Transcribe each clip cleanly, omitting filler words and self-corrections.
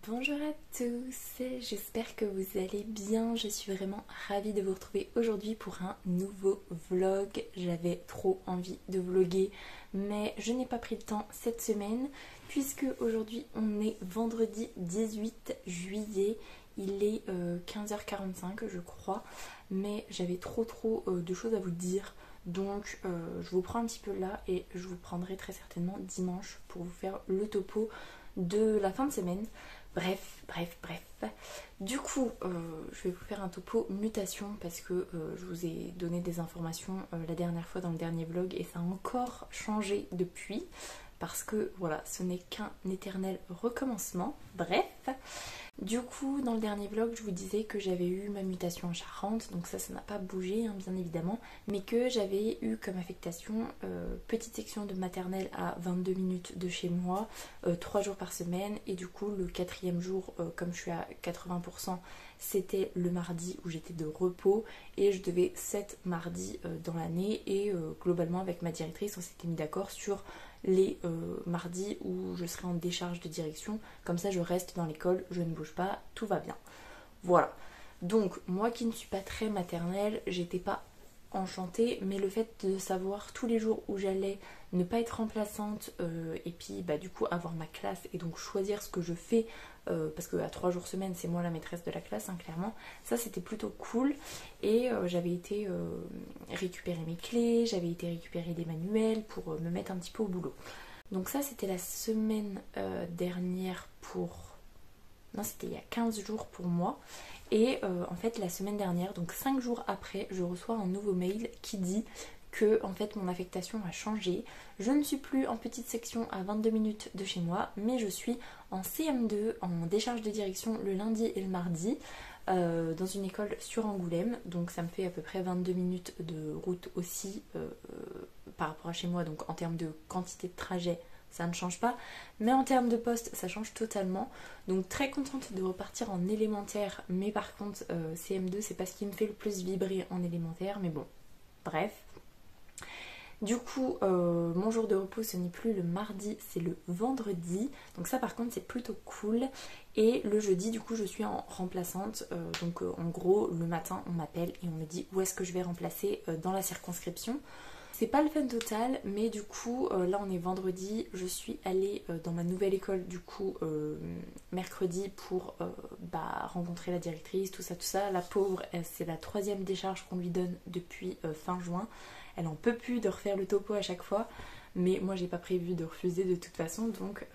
Bonjour à tous, j'espère que vous allez bien, je suis vraiment ravie de vous retrouver aujourd'hui pour un nouveau vlog. J'avais trop envie de vlogger mais je n'ai pas pris le temps cette semaine puisque aujourd'hui on est vendredi 18 juillet, il est 15h45 je crois, mais j'avais trop de choses à vous dire. Donc je vous prends un petit peu là et je vous prendrai très certainement dimanche pour vous faire le topo de la fin de semaine. Bref. Du coup, je vais vous faire un topo mutation parce que je vous ai donné des informations la dernière fois dans le dernier vlog et ça a encore changé depuis parce que voilà, ce n'est qu'un éternel recommencement. Bref. Du coup, dans le dernier vlog, je vous disais que j'avais eu ma mutation en Charente, donc ça n'a pas bougé, hein, bien évidemment, mais que j'avais eu comme affectation petite section de maternelle à 22 minutes de chez moi, 3 jours par semaine, et du coup, le 4e jour, comme je suis à 80%, c'était le mardi où j'étais de repos, et je devais 7 mardis dans l'année, et globalement, avec ma directrice, on s'était mis d'accord sur les mardis où je serai en décharge de direction, comme ça je reste dans l'école, je ne bouge pas, tout va bien. Voilà. Donc moi qui ne suis pas très maternelle, j'étais pas enchantée, mais le fait de savoir tous les jours où j'allais, ne pas être remplaçante et puis bah du coup avoir ma classe et donc choisir ce que je fais parce qu'à 3 jours semaine c'est moi la maîtresse de la classe, hein, clairement, ça c'était plutôt cool. Et j'avais été récupérer mes clés, j'avais été récupérer des manuels pour me mettre un petit peu au boulot. Donc ça c'était la semaine dernière pour... Non, c'était il y a 15 jours pour moi. Et en fait la semaine dernière, donc 5 jours après, je reçois un nouveau mail qui dit que en fait mon affectation a changé. Je ne suis plus en petite section à 22 minutes de chez moi, mais je suis en CM2 en décharge de direction le lundi et le mardi dans une école sur Angoulême. Donc ça me fait à peu près 22 minutes de route aussi par rapport à chez moi. Donc en termes de quantité de trajet, ça ne change pas, mais en termes de poste ça change totalement. Donc très contente de repartir en élémentaire, mais par contre CM2 c'est pas ce qui me fait le plus vibrer en élémentaire, mais bon, bref. Du coup mon jour de repos ce n'est plus le mardi, c'est le vendredi, donc ça par contre c'est plutôt cool. Et le jeudi du coup je suis en remplaçante, donc en gros le matin on m'appelle et on me dit où est-ce que je vais remplacer dans la circonscription. C'est pas le fun total, mais du coup là on est vendredi, je suis allée dans ma nouvelle école du coup mercredi pour rencontrer la directrice, tout ça. La pauvre, c'est la 3e décharge qu'on lui donne depuis fin juin. Elle en peut plus de refaire le topo à chaque fois, mais moi j'ai pas prévu de refuser de toute façon, donc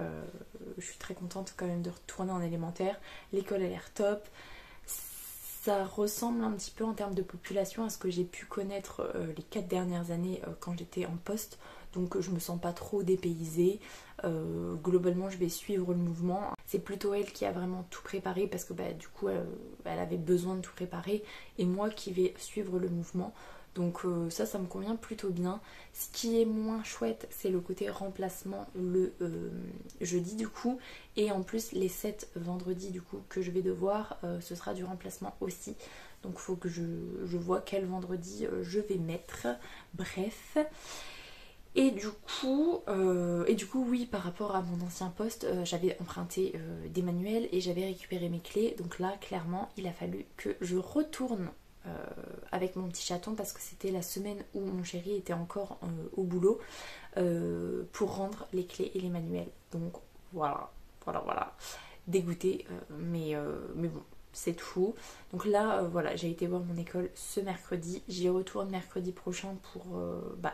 je suis très contente quand même de retourner en élémentaire. L'école a l'air top. Ça ressemble un petit peu en termes de population à ce que j'ai pu connaître les 4 dernières années quand j'étais en poste. Donc je me sens pas trop dépaysée. Globalement je vais suivre le mouvement. C'est plutôt elle qui a vraiment tout préparé parce que du coup elle avait besoin de tout préparer. Et moi qui vais suivre le mouvement. Donc ça me convient plutôt bien. Ce qui est moins chouette c'est le côté remplacement le jeudi du coup. Et en plus les 7 vendredis du coup que je vais devoir, ce sera du remplacement aussi. Donc il faut que je vois quel vendredi je vais mettre. Bref. Et du coup oui, par rapport à mon ancien poste, j'avais emprunté des manuels et j'avais récupéré mes clés. Donc là clairement il a fallu que je retourne avec mon petit chaton parce que c'était la semaine où mon chéri était encore au boulot pour rendre les clés et les manuels. Donc voilà. Dégoûtée, mais bon, c'est tout. Donc là voilà, j'ai été voir mon école ce mercredi, j'y retourne mercredi prochain pour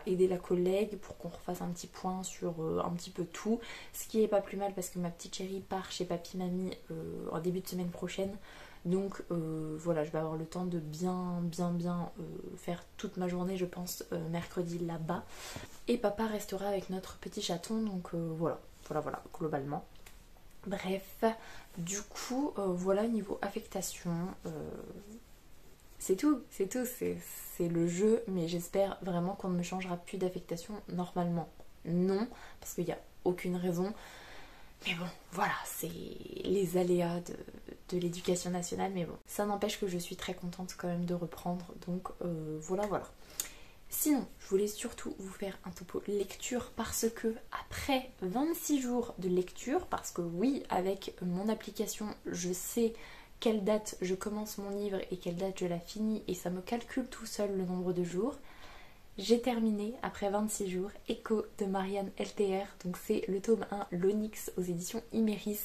aider la collègue, pour qu'on refasse un petit point sur un petit peu tout, ce qui est pas plus mal parce que ma petite chérie part chez papy mamie en début de semaine prochaine. Donc voilà, je vais avoir le temps de bien faire toute ma journée je pense mercredi là-bas. Et papa restera avec notre petit chaton, donc voilà, globalement. Bref, du coup voilà, niveau affectation, c'est tout, c'est le jeu, mais j'espère vraiment qu'on ne me changera plus d'affectation normalement. Non, parce qu'il n'y a aucune raison. Mais bon, voilà, c'est les aléas de l'éducation nationale, mais bon, ça n'empêche que je suis très contente quand même de reprendre, donc voilà. Sinon, je voulais surtout vous faire un topo lecture parce que après 26 jours de lecture, parce que oui, avec mon application, je sais quelle date je commence mon livre et quelle date je la finis et ça me calcule tout seul le nombre de jours, j'ai terminé après 26 jours Echo de Marianne LTR, donc c'est le tome 1 l'Onyx aux éditions Iméris.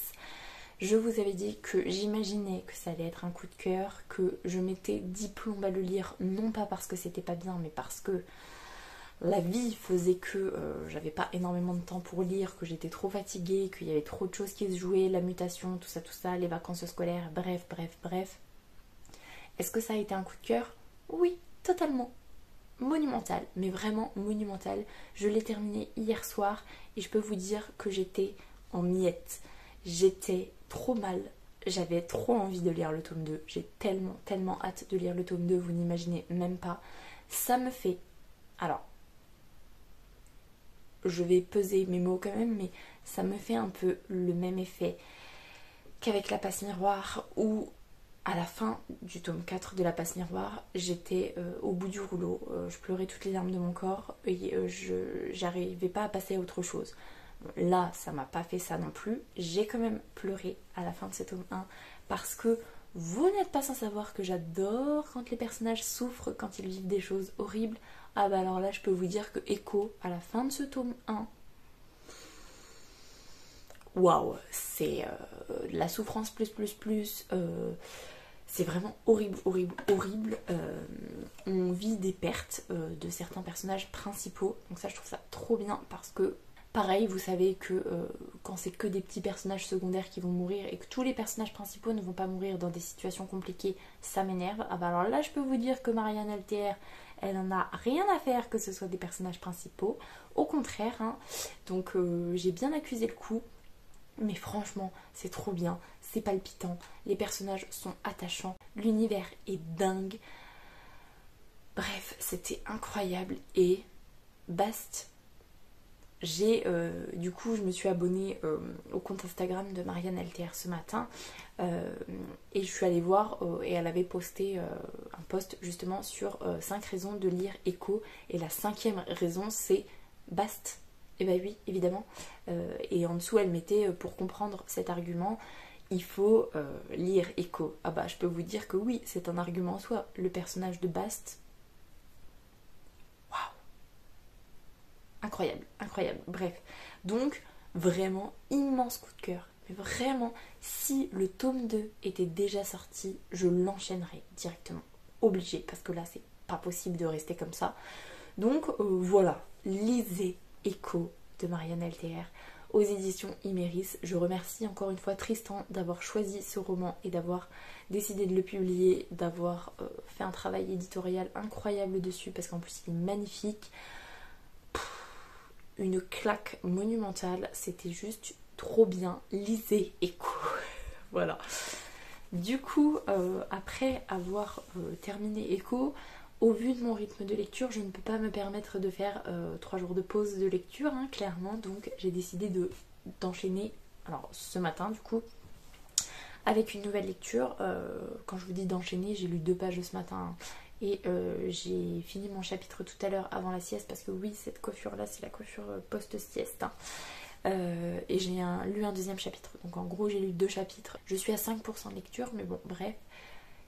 Je vous avais dit que j'imaginais que ça allait être un coup de cœur, que je mettais 10 plombs à le lire, non pas parce que c'était pas bien, mais parce que la vie faisait que j'avais pas énormément de temps pour lire, que j'étais trop fatiguée, qu'il y avait trop de choses qui se jouaient, la mutation, tout ça, les vacances scolaires, bref. Est-ce que ça a été un coup de cœur? Oui, totalement. Monumental, mais vraiment monumental. Je l'ai terminé hier soir et je peux vous dire que j'étais en miettes. J'étais trop mal, j'avais trop envie de lire le tome 2. J'ai tellement hâte de lire le tome 2, vous n'imaginez même pas. Ça me fait... Alors, je vais peser mes mots quand même, mais ça me fait un peu le même effet qu'avec La Passe Miroir, où à la fin du tome 4 de La Passe Miroir, j'étais au bout du rouleau. Je pleurais toutes les larmes de mon corps et j'arrivais pas à passer à autre chose. Là, ça m'a pas fait ça non plus. J'ai quand même pleuré à la fin de ce tome 1 parce que vous n'êtes pas sans savoir que j'adore quand les personnages souffrent, quand ils vivent des choses horribles. Ah bah alors là, je peux vous dire que Echo, à la fin de ce tome 1, waouh, c'est de la souffrance plus. C'est vraiment horrible. On vit des pertes de certains personnages principaux. Donc ça, je trouve ça trop bien parce que, pareil, vous savez que quand c'est que des petits personnages secondaires qui vont mourir et que tous les personnages principaux ne vont pas mourir dans des situations compliquées, ça m'énerve. Ah bah alors là, je peux vous dire que Marianne LTR, elle en a rien à faire que ce soit des personnages principaux. Au contraire, hein. Donc j'ai bien accusé le coup. Mais franchement, c'est trop bien, c'est palpitant, les personnages sont attachants, l'univers est dingue. Bref, c'était incroyable et basta. Du coup, je me suis abonnée au compte Instagram de Marianne LTR ce matin et je suis allée voir et elle avait posté un post justement sur 5 raisons de lire Echo et la 5e raison c'est basta. Et bah oui, évidemment. Et en dessous, elle mettait, pour comprendre cet argument, il faut lire Echo. Ah bah, je peux vous dire que oui, c'est un argument en soi. Le personnage de Bast, waouh, incroyable. Bref, donc, vraiment, immense coup de cœur. Mais vraiment, si le tome 2 était déjà sorti, je l'enchaînerais directement. Obligé, parce que là, c'est pas possible de rester comme ça. Donc, voilà, lisez Echo de Marianne LTR aux éditions Iméris. Je remercie encore une fois Tristan d'avoir choisi ce roman et d'avoir décidé de le publier, d'avoir fait un travail éditorial incroyable dessus parce qu'en plus il est magnifique. Une claque monumentale, c'était juste trop bien. Lisez Echo. Voilà. Du coup, après avoir terminé Echo, au vu de mon rythme de lecture, je ne peux pas me permettre de faire 3 jours de pause de lecture, hein, clairement. Donc j'ai décidé d'enchaîner, alors ce matin du coup, avec une nouvelle lecture. Quand je vous dis d'enchaîner, j'ai lu 2 pages ce matin. Hein, et j'ai fini mon chapitre tout à l'heure avant la sieste. Parce que oui, cette coiffure-là, c'est la coiffure post-sieste. Hein. Et j'ai lu un 2e chapitre. Donc en gros, j'ai lu 2 chapitres. Je suis à 5% de lecture, mais bon, bref.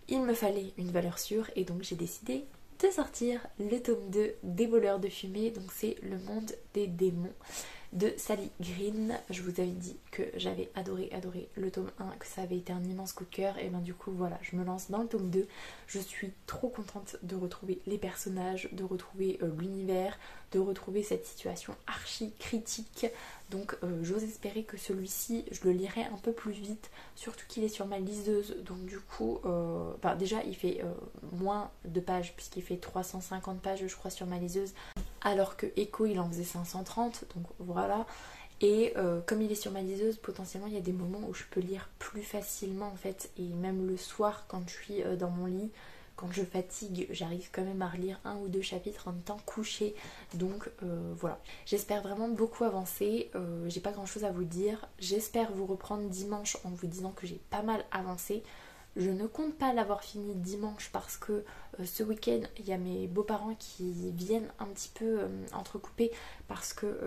Il me fallait une valeur sûre et donc j'ai décidé de sortir le tome 2 des voleurs de fumée. Donc c'est Le Monde des démons de Sally Green. Je vous avais dit que j'avais adoré le tome 1, que ça avait été un immense coup de cœur. Et ben du coup voilà, je me lance dans le tome 2. Je suis trop contente de retrouver les personnages, de retrouver l'univers, de retrouver cette situation archi critique. Donc j'ose espérer que celui-ci, je le lirai un peu plus vite, surtout qu'il est sur ma liseuse. Donc du coup, déjà il fait moins de pages puisqu'il fait 350 pages je crois sur ma liseuse. Alors que Echo il en faisait 530, donc voilà. Et comme il est sur ma liseuse, potentiellement il y a des moments où je peux lire plus facilement en fait. Et même le soir quand je suis dans mon lit, quand je fatigue, j'arrive quand même à relire 1 ou 2 chapitres en étant couchée. Donc voilà. J'espère vraiment beaucoup avancer. J'ai pas grand chose à vous dire. J'espère vous reprendre dimanche en vous disant que j'ai pas mal avancé. Je ne compte pas l'avoir fini dimanche parce que ce week-end il y a mes beaux-parents qui viennent un petit peu entrecouper parce que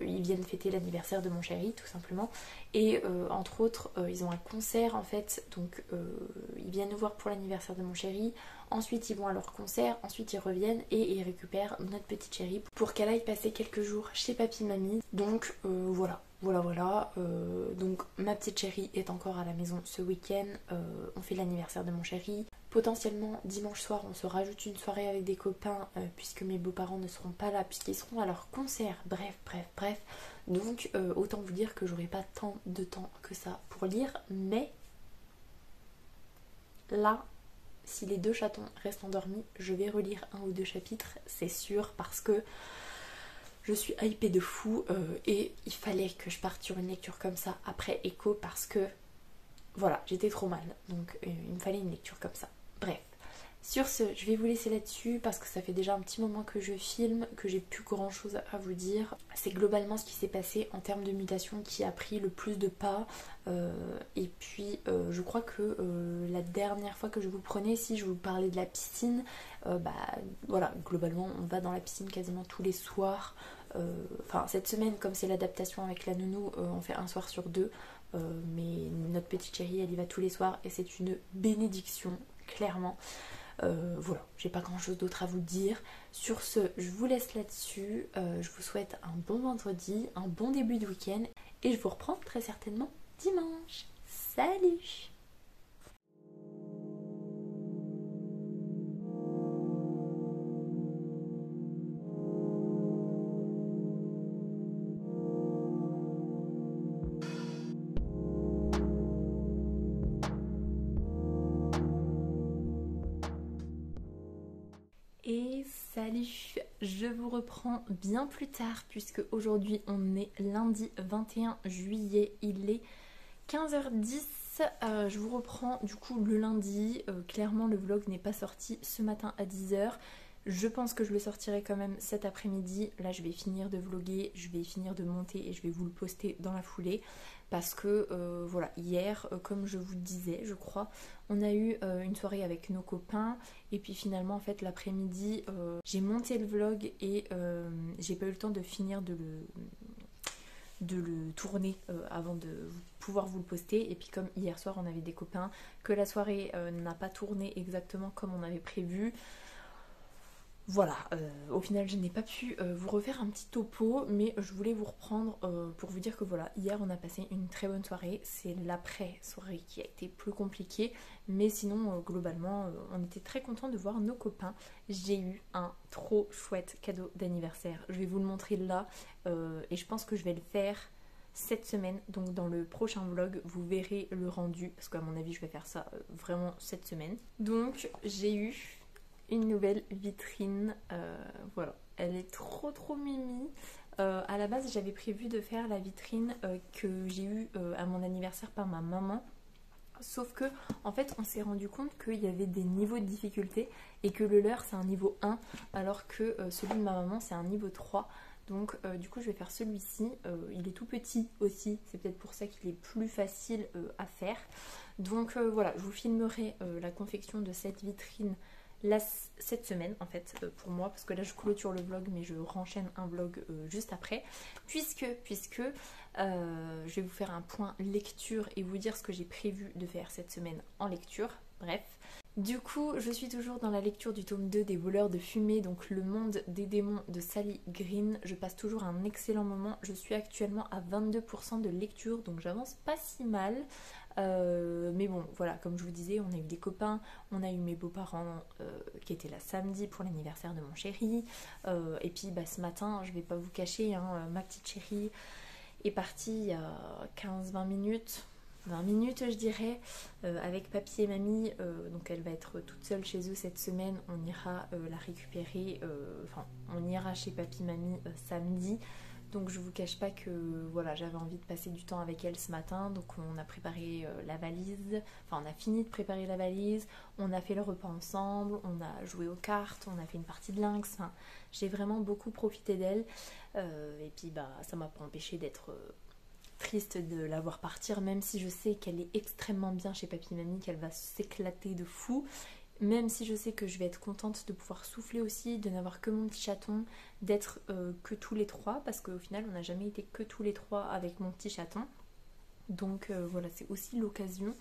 ils viennent fêter l'anniversaire de mon chéri tout simplement, et entre autres ils ont un concert en fait, donc ils viennent nous voir pour l'anniversaire de mon chéri, ensuite ils vont à leur concert, ensuite ils reviennent et ils récupèrent notre petite chérie pour qu'elle aille passer quelques jours chez papy mamie. Donc voilà. Donc ma petite chérie est encore à la maison ce week-end, on fait l'anniversaire de mon chéri. Potentiellement dimanche soir on se rajoute une soirée avec des copains puisque mes beaux-parents ne seront pas là puisqu'ils seront à leur concert. Bref. Donc autant vous dire que j'aurai pas tant de temps que ça pour lire, mais là, si les 2 chatons restent endormis, je vais relire 1 ou 2 chapitres, c'est sûr, parce que je suis hypée de fou et il fallait que je parte sur une lecture comme ça après Echo parce que voilà, j'étais trop mal, donc il me fallait une lecture comme ça. Bref, sur ce, je vais vous laisser là-dessus parce que ça fait déjà un petit moment que je filme, que j'ai plus grand chose à vous dire. C'est globalement ce qui s'est passé en termes de mutation qui a pris le plus de pas. Et puis je crois que la dernière fois que je vous prenais, si je vous parlais de la piscine, voilà, globalement on va dans la piscine quasiment tous les soirs. Enfin cette semaine, comme c'est l'adaptation avec la nounou, on fait un soir sur 2. Mais notre petite chérie elle y va tous les soirs et c'est une bénédiction, clairement. Voilà, j'ai pas grand chose d'autre à vous dire. Sur ce, je vous laisse là-dessus. Je vous souhaite un bon vendredi, un bon début de week-end et je vous reprends très certainement dimanche. Salut! Et salut, je vous reprends bien plus tard puisque aujourd'hui on est lundi 21 juillet, il est 15h10. Je vous reprends du coup le lundi. Clairement le vlog n'est pas sorti ce matin à 10h. Je pense que je le sortirai quand même cet après-midi. Là je vais finir de vlogger, je vais finir de monter et je vais vous le poster dans la foulée. Parce que voilà, hier, comme je vous disais, je crois, on a eu une soirée avec nos copains. Et puis finalement, en fait, l'après-midi, j'ai monté le vlog et j'ai pas eu le temps de finir de le tourner avant de pouvoir vous le poster. Et puis comme hier soir, on avait des copains, que la soirée n'a pas tourné exactement comme on avait prévu. Voilà, au final je n'ai pas pu vous refaire un petit topo, mais je voulais vous reprendre pour vous dire que voilà, hier on a passé une très bonne soirée. C'est l'après-soirée qui a été plus compliquée, mais sinon globalement on était très contents de voir nos copains. J'ai eu un trop chouette cadeau d'anniversaire, je vais vous le montrer là et je pense que je vais le faire cette semaine, donc dans le prochain vlog vous verrez le rendu, parce qu'à mon avis je vais faire ça vraiment cette semaine. Donc j'ai eu une nouvelle vitrine, voilà, elle est trop mimi. À la base j'avais prévu de faire la vitrine que j'ai eue à mon anniversaire par ma maman, sauf que en fait on s'est rendu compte qu'il y avait des niveaux de difficulté et que le leur c'est un niveau 1 alors que celui de ma maman c'est un niveau 3. Donc du coup je vais faire celui-ci, il est tout petit aussi, c'est peut-être pour ça qu'il est plus facile à faire. Donc voilà, je vous filmerai la confection de cette vitrine là, cette semaine en fait pour moi, parce que là je clôture le vlog mais je renchaîne un vlog juste après, puisque je vais vous faire un point lecture et vous dire ce que j'ai prévu de faire cette semaine en lecture. Bref, du coup je suis toujours dans la lecture du tome 2 des voleurs de fumée, donc le monde des démons de Sally Green. Je passe toujours un excellent moment, je suis actuellement à 22% de lecture, donc j'avance pas si mal. Mais bon, voilà, comme je vous disais, on a eu des copains, on a eu mes beaux-parents qui étaient là samedi pour l'anniversaire de mon chéri. Et puis ce matin, je vais pas vous cacher, hein, ma petite chérie est partie il y a 15-20 minutes. 20 minutes je dirais, avec papy et mamie, donc elle va être toute seule chez eux cette semaine. On ira la récupérer, enfin on ira chez papy mamie samedi. Donc je vous cache pas que voilà, j'avais envie de passer du temps avec elle ce matin. Donc on a préparé la valise, enfin on a fini de préparer la valise, on a fait le repas ensemble, on a joué aux cartes, on a fait une partie de Lynx. Enfin, j'ai vraiment beaucoup profité d'elle. Et puis ça m'a pas empêché d'être triste de la voir partir, même si je sais qu'elle est extrêmement bien chez Papy Mamie, qu'elle va s'éclater de fou. Même si je sais que je vais être contente de pouvoir souffler aussi, de n'avoir que mon petit chaton, d'être que tous les trois, parce qu'au final on n'a jamais été que tous les trois avec mon petit chaton. Donc voilà, c'est aussi l'occasion.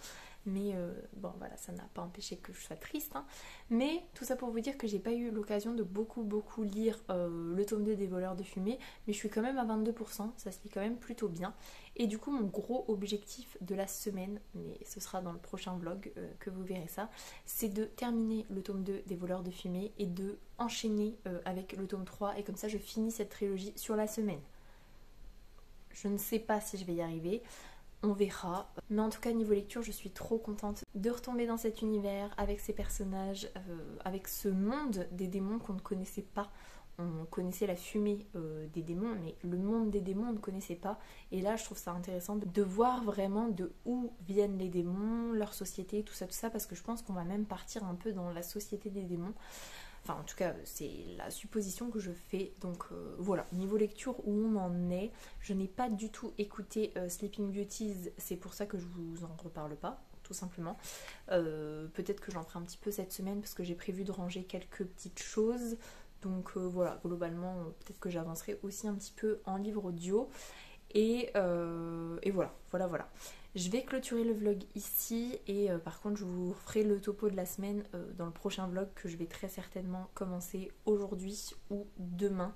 Mais bon voilà, ça n'a pas empêché que je sois triste. Hein. Mais tout ça pour vous dire que j'ai pas eu l'occasion de beaucoup lire le tome 2 des voleurs de fumée. Mais je suis quand même à 22%, ça se lit quand même plutôt bien. Et du coup mon gros objectif de la semaine, mais ce sera dans le prochain vlog que vous verrez ça, c'est de terminer le tome 2 des voleurs de fumée et de enchaîner avec le tome 3. Et comme ça je finis cette trilogie sur la semaine. Je ne sais pas si je vais y arriver. On verra. Mais en tout cas, niveau lecture, je suis trop contente de retomber dans cet univers, avec ces personnages, avec ce monde des démons qu'on ne connaissait pas. On connaissait la fumée des démons, mais le monde des démons, on ne connaissait pas. Et là, je trouve ça intéressant de voir vraiment de où viennent les démons, leur société, tout ça, parce que je pense qu'on va même partir un peu dans la société des démons. Enfin, en tout cas, c'est la supposition que je fais. Donc voilà, niveau lecture, où on en est. Je n'ai pas du tout écouté Sleeping Beauties, c'est pour ça que je vous en reparle pas, tout simplement. Peut-être que j'en ferai un petit peu cette semaine, parce que j'ai prévu de ranger quelques petites choses. Donc voilà, globalement, peut-être que j'avancerai aussi un petit peu en livre audio. Et voilà. Je vais clôturer le vlog ici et par contre je vous ferai le topo de la semaine dans le prochain vlog que je vais très certainement commencer aujourd'hui ou demain.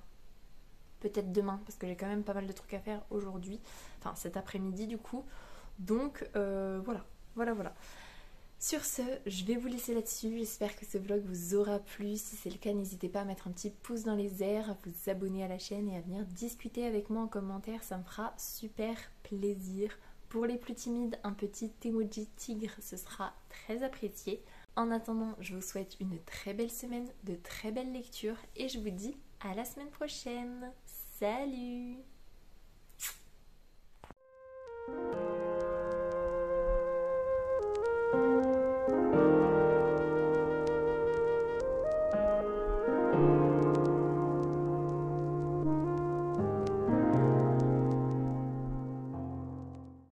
Peut-être demain parce que j'ai quand même pas mal de trucs à faire aujourd'hui, enfin cet après-midi du coup. Donc voilà. Sur ce, je vais vous laisser là-dessus. J'espère que ce vlog vous aura plu. Si c'est le cas, n'hésitez pas à mettre un petit pouce dans les airs, à vous abonner à la chaîne et à venir discuter avec moi en commentaire. Ça me fera super plaisir. Pour les plus timides, un petit emoji tigre, ce sera très apprécié. En attendant, je vous souhaite une très belle semaine, de très belles lectures et je vous dis à la semaine prochaine. Salut!